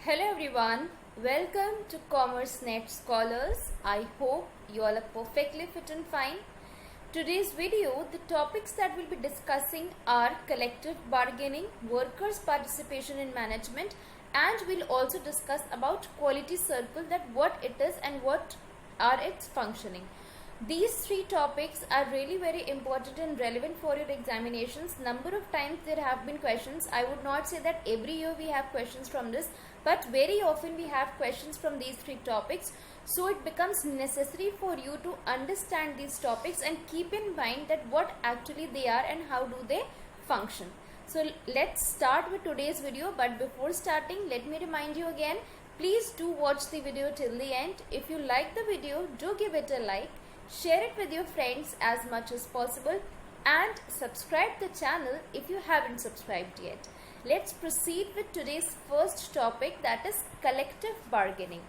Hello everyone, welcome to CommerceNet Scholars. I hope you all are perfectly fit and fine. Today's video, the topics that we'll be discussing are collective bargaining, workers' participation in management, and we'll also discuss about quality circle, that what it is and what are its functioning. These three topics are really very important and relevant for your examinations. Number of times there have been questions. I would not say that every year we have questions from this, but very often we have questions from these three topics. So it becomes necessary for you to understand these topics and keep in mind that what actually they are and how do they function. So let's start with today's video, but before starting, let me remind you again, please do watch the video till the end. If you like the video, do give it a like. Share it with your friends as much as possible and subscribe the channel if you haven't subscribed yet. Let's proceed with today's first topic, that is collective bargaining.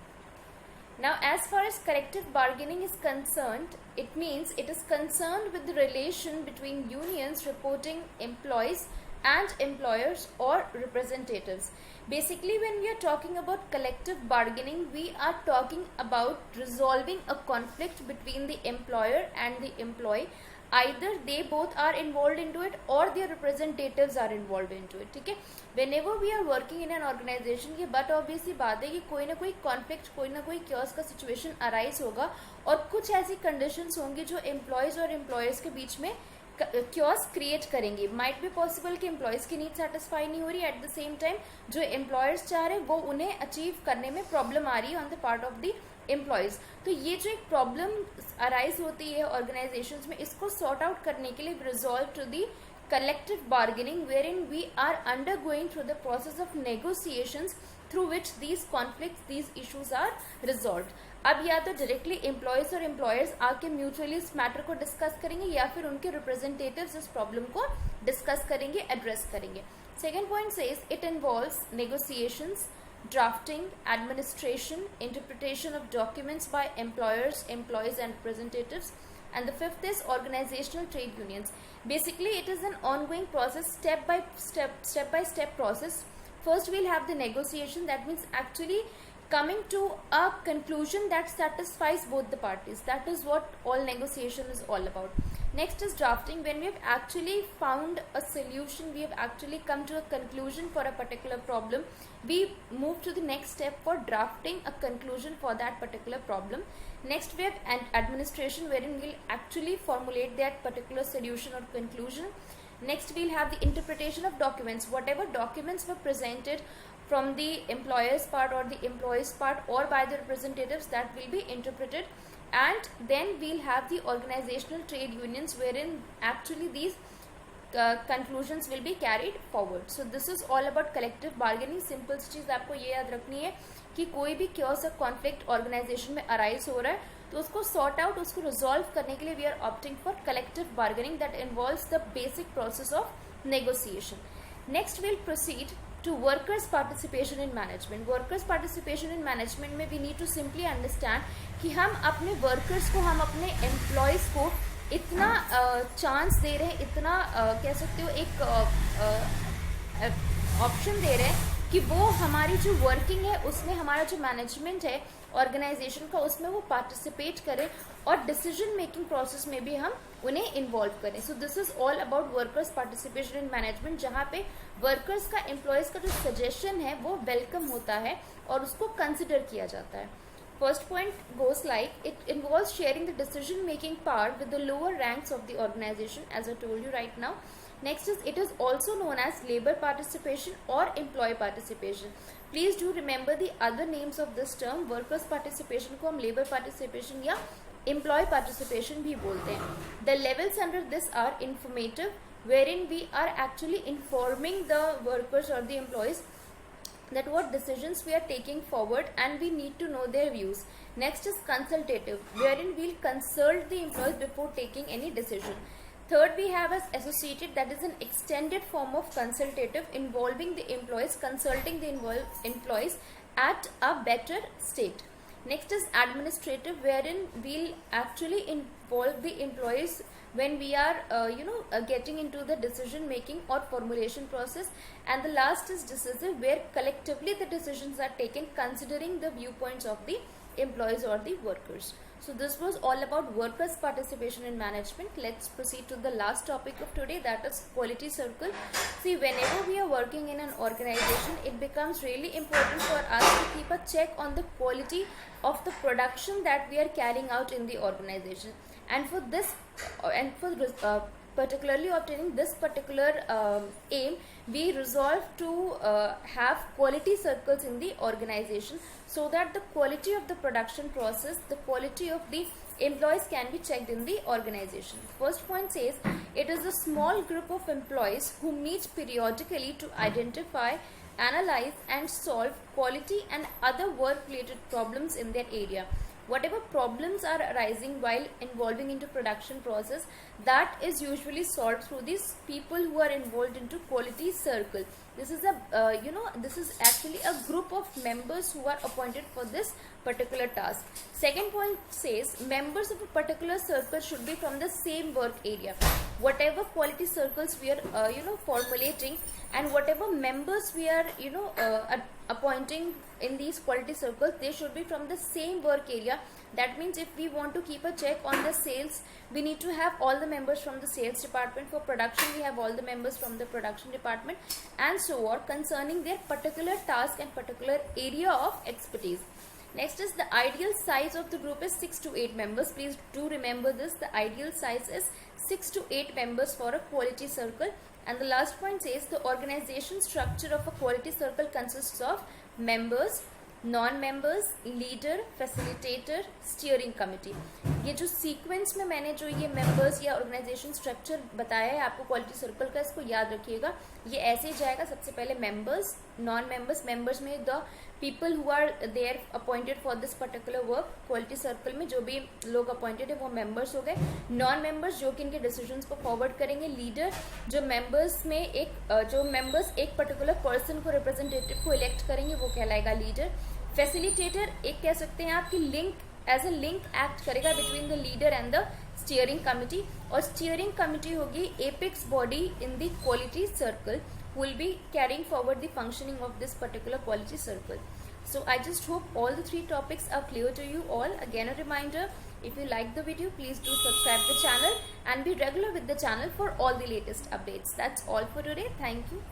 Now, as far as collective bargaining is concerned, it means it is concerned with the relation between unions reporting employees and employers or representatives. Basically, when we are talking about collective bargaining, we are talking about resolving a conflict between the employer and the employee. Either they both are involved into it or their representatives are involved into it. ठीक है, whenever we are working in an organization, ये बात obviously बात है कि कोई ना कोई conflict, कोई ना कोई chaos का situation arise होगा और कुछ ऐसी conditions होंगी जो employees और employers के बीच में क्योस क्रिएट करेंगे. माइट बी पॉसिबल कि एम्प्लॉयज़ की नीड सेटिस्फाई नहीं हो रही, एट द सेम टाइम जो एम्प्लॉयर्स चाह रहे हैं वो उन्हें अचीव करने में प्रॉब्लम आ रही है on the part of the employees. तो ये जो एक प्रॉब्लम अराइज होती है ऑर्गेनाइजेशंस में, इसको सॉर्ट आउट करने के लिए resolve to the collective bargaining, wherein we are undergoing through the process of negotiations through which these conflicts, these issues are resolved. अब या तो डायरेक्टली एम्प्लॉयज और एम्प्लॉयर्स आके म्यूचुअली इस मैटर को डिस्कस करेंगे या फिर उनके रिप्रेजेंटेटिव्स इस प्रॉब्लम को डिस्कस करेंगे, एड्रेस करेंगे. Second point says it involves negotiations, drafting, administration, interpretation of documents by employers, employees and representatives. And the fifth is organizational trade unions. Basically, it is an ongoing process, step by step process. First, we'll have the negotiation. That means actually coming to a conclusion that satisfies both the parties. That is what all negotiation is all about. Next is drafting. When we have actually found a solution, we have actually come to a conclusion for a particular problem, we move to the next step for drafting a conclusion for that particular problem. Next we have an administration, wherein we'll actually formulate that particular solution or conclusion. Next we'll have the interpretation of documents. Whatever documents were presented from the employer's part or the employee's part or by the representatives, that will be interpreted. And then we'll have the organizational trade unions, wherein actually these conclusions will be carried forward. So this is all about collective bargaining. Simple सी चीज़ आपको ये याद रखनी है कि कोई भी क्योस और कॉन्फ्लिक्ट ऑर्गेनाइजेशन में अराइज हो रहा है तो उसको सॉर्ट आउट, उसको रिजॉल्व करने के लिए we are opting for collective bargaining that involves the basic process of negotiation. Next will proceed to workers participation in management. Workers participation in management में we need to simply understand कि हम अपने workers को, हम अपने employees को इतना chance दे रहे हैं, इतना कह सकते हो एक ऑप्शन दे रहे हैं कि वो हमारी जो वर्किंग है उसमें, हमारा जो मैनेजमेंट है ऑर्गेनाइजेशन का, उसमें वो पार्टिसिपेट करें और डिसीजन मेकिंग प्रोसेस में भी हम उन्हें इन्वॉल्व करें. So this is all about workers participation in management, जहाँ पे वर्कर्स का, एम्प्लॉयज़ का जो सजेशन है वो वेलकम होता है और उसको कंसिडर किया जाता है. First point goes like, it involves sharing the decision making power with the lower ranks of the organization, as I told you right now. Next is, it is also known as labor participation or employee participation. Please do remember the other names of this term. Workers participation को हम labor participation या employee participation भी बोलते हैं. The levels under this are informative, wherein we are actually informing the workers or the employees that what decisions we are taking forward and we need to know their views. Next is consultative, wherein we'll consult the employees before taking any decision. Third we have as associated, that is an extended form of consultative involving the employees, consulting the employees at a better state. Next is administrative, wherein we'll actually involve the employees when we are getting into the decision making or formulation process. And the last is decisive, where collectively the decisions are taken considering the viewpoints of the employees or the workers. So this was all about workers' participation in management. Let's proceed to the last topic of today, that is quality circle. See, whenever we are working in an organization, it becomes really important for us to keep a check on the quality of the production that we are carrying out in the organization. And for this, particularly obtaining this particular aim, we resolve to have quality circles in the organization, so that the quality of the production process, the quality of the employees can be checked in the organization. First point says, it is a small group of employees who meet periodically to identify, analyze and solve quality and other work related problems in their area. Whatever problems are arising while involving into production process, that is usually solved through these people who are involved into quality circle. This is a this is actually a group of members who are appointed for this particular task. Second point says, members of a particular circle should be from the same work area. Whatever quality circles we are formulating, and whatever members we are appointing in these quality circles, they should be from the same work area. That means if we want to keep a check on the sales, we need to have all the members from the sales department. For production, we have all the members from the production department, and so on, concerning their particular task and particular area of expertise. Next is the ideal size of the group is 6 to 8 members. Please do remember this. The ideal size is 6 to 8 members for a quality circle. And the last point says, the organization structure of a quality circle consists of members, non-members, leader, facilitator, steering committee. ये जो sequence में मैंने जो ये members या organisation structure बताया है आपको क्वालिटी सर्कल का, इसको याद रखिएगा. ये ऐसे ही जाएगा. सबसे पहले मेंबर्स, नॉन मेंबर्स. मेंबर्स में the people who are there appointed for this particular work. Quality circle में जो भी लोग अपॉइंटेड है वो मेंबर्स हो गए. नॉन मेंबर्स जो कि इनके डिसीजंस को फॉरवर्ड करेंगे. लीडर जो मेंबर्स में एक पर्टिकुलर पर्सन को, रिप्रेजेंटेटिव को इलेक्ट करेंगे, वो कहलाएगा लीडर. फैसिलिटेटर एक कह सकते हैं आपकी link, as a link act करेगा between the leader and the steering committee. और स्टीयरिंग कमिटी होगी apex body in the quality circle, will be carrying forward the functioning of this particular quality circle. So I just hope all the 3 topics are clear to you all. Again a reminder, if you like the video, please do subscribe the channel and be regular with the channel for all the latest updates. That's all for today. Thank you.